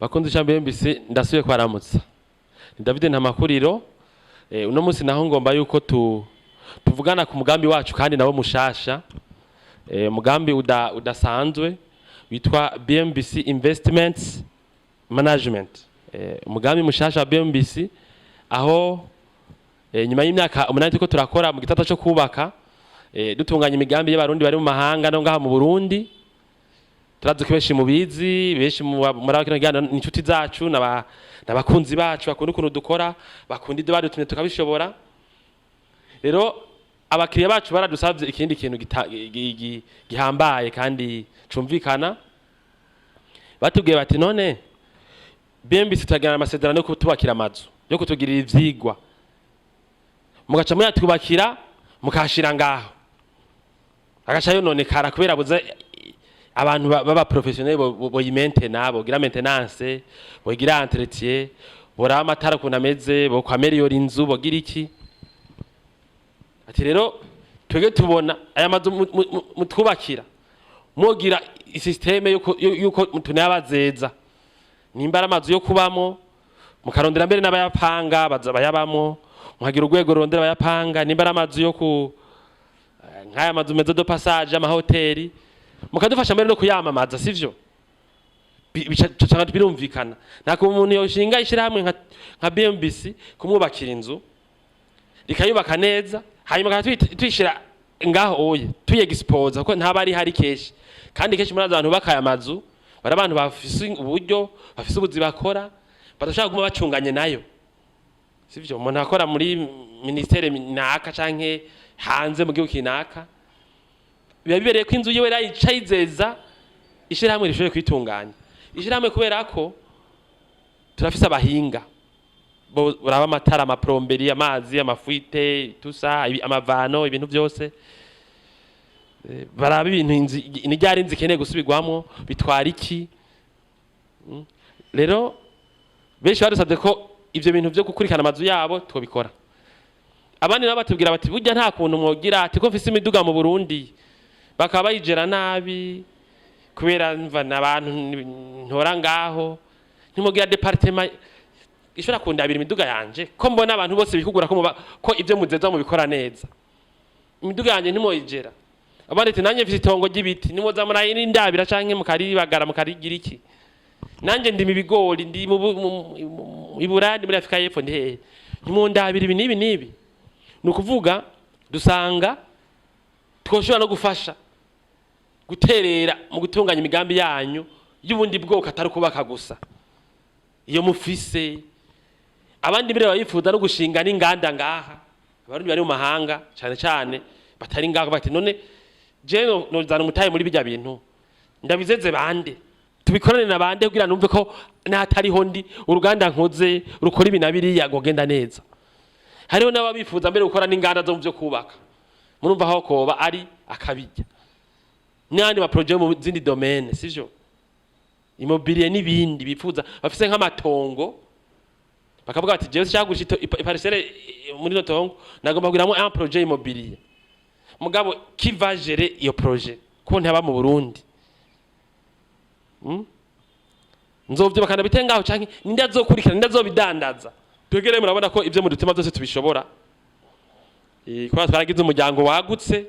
bakunze ijambo mbisi ndasubiye kwaramutsa ni David Ntamakuriro. Uno munsi naho ngomba yuko tuvugana ku mugambi wacu kandi nabo mushasha, mugambi udasanzwe witwa BMBC Investments Management. Umugambi mushasha wa BMBC aho nyuma y'imyaka 8 turiko turakora mu gitata cyo kubaka, dutunganya imigambi y'abarundi bari mu mahanga no ngaha mu Burundi. Turazi ko benshi mubizi, benshi muri abakina gana inshuti zacu n'abakunzi bacu bakunda ukuntu dukora, bakunda ibyo badutumye tukabishobora. Rero abakiriya bacu baradusavye ikindi kintu gihambaye kandi cumvikana. Batubwiye bati none BMBC tutagirana amasezerano yo kutubakira amazu, yo kutugirira ivyigwa, mugaca muyatubakira mukashira ngaho agaca yononekara kubera buze abantu baba professionnel boyimente nabo gira maintenance, bogira entretien, bora amatara kunameze, bo kwameliora inzu, bogira iki. Ati rero twege tubona aya mazu mutwubakira mugira isysteme yuko tunabazeza nimbara amazu yo kubamo, mukarondera mbere n'abayapanga baza bayabamo, muhagira urwego rondera abayapanga, nimbara amazu yo ku nkaya mazu meza do passage amahoteli, mukadufasha mbere no kuyamamaza, sivyo bicanga birumvikana. Nako umuntu yoshinga ishira hamwe nka BMBC kumwubakira inzu rikayubaka neza, hanyuma twishira ngaho oye tuyexpose kuko ntabari hari keshi, kandi keshi muri abantu bakaya amazu bari abantu bafise uburyo, bafise ubuzi bakora, badashaka guma bacunganye nayo, sivyo. Umuntu akora muri ministere naka canke hanze mu gihugu kinaka, bibereye ko inzu yewe rayicayizeza ishira hamwe rishoboye kwitunganya. Ishira hamwe kubera ko turafise abahinga buraba amatara, amaplomberi, amazi, amafuite, tusa amavano, ibintu byose baraba ibintu inijyari inzi keneye gusubirwamo bitwara iki. Rero benshi barusabye ko ivyo bintu byo gukurikana amazu yabo twobikora. Abandi nabo batubwira bati burya nta kuntu mwogira ati ko mfise imiduga mu Burundi bakaba bayigera nabi kubera mva nabantu ntora ngaho, ntimugira departement ishobora kundabira imiduga yanje ko mbona abantu bose bikugura ko ivyo muzeza mu bikora neza, imiduga yanje ntimoyigera. Abandi ati nanje mfise itongo ry'ibiti nimoza murayi n'indabira canke mukaribagara mukarigira iki. Nanje ndi mibigori ndi mu Iburandi muri Afrika y'Epfo ndi hehe, ntimundabira ibi nibi. Nukuvuga dusanga twoshobora no gufasha guterera mu gutunganya imigambi yanyu y'ubundi bwoko atari kubaka gusa. Iyo mufise abandi mbere bayifuza no gushinga n'inganda ngaha, abarundi bari mu mahanga cyane cyane batari ngaho bati none je nozana umutaye muri bijya bintu ndabizeze bande, tubikorane na bande kugira numve ko natariho ndi uruganda nkoze rukora ibinabiri yagogenda neza. Hariho n'ababifuza mbere gukora n'inganda zo mu byo kubaka, murumva aho koba ari akabijya n'andi ma projet mu zindi domaine, sivyo immobilier n'ibindi bifuza bafise nk'amatongo bakavuga bati jewe cyangwa gushito parcelle muri no tongo nagomba kugiramo un projet immobilier, mugabo qui va gérer iyo projet ko ntaba mu Burundi. Nzovyo bakana bitengaho canke ninde azokurikira ninde azobidandaza. Twegere murabona ko ivyo mudutema byose tubishobora. Kwa twaragize umuryango wagutse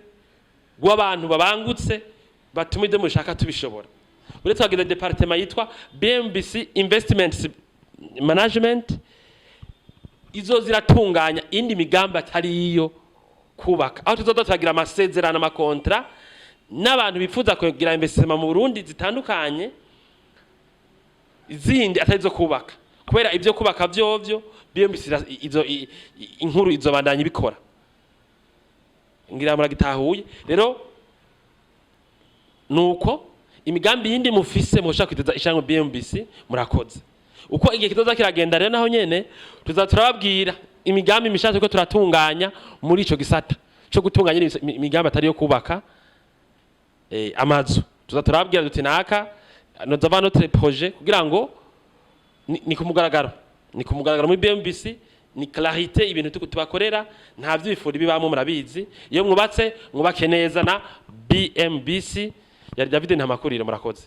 gw'abantu babangutse batuma ivyo mushaka tubishobora. Uretse twagize departement yitwa BMBC Investments Management, izo ziratunganya indi migambi atari iyo kubaka. Aho tuzoza twagira amasezerano amakontra n'abantu bifuza kugira investment mu Burundi zitandukanye izindi atari zo kubaka, kubera ivyo kubaka vyovyo BMBC izo inkuru izo bandanye bikora. Ngira muragitahuye rero nuko imigambi yindi mufise mushaka kwiteza ishango BMBC murakoze. Uko igihe kizoza kiragenda rero naho nyene tuzaturababwira imigambi mishatse ko turatunganya muri ico gisata cyo gutunganya imigambi atari yo kubaka amazu. Tuzaturababwira duti naka nozava notre projet kugira ngo ni kumugaragaro muri BMBC ni clarité ibintu tubakorera nta vyifuri bibamo murabizi. Iyo mwubatse mwubake neza na BMBC. Yari David Ntamakuriro, murakoze.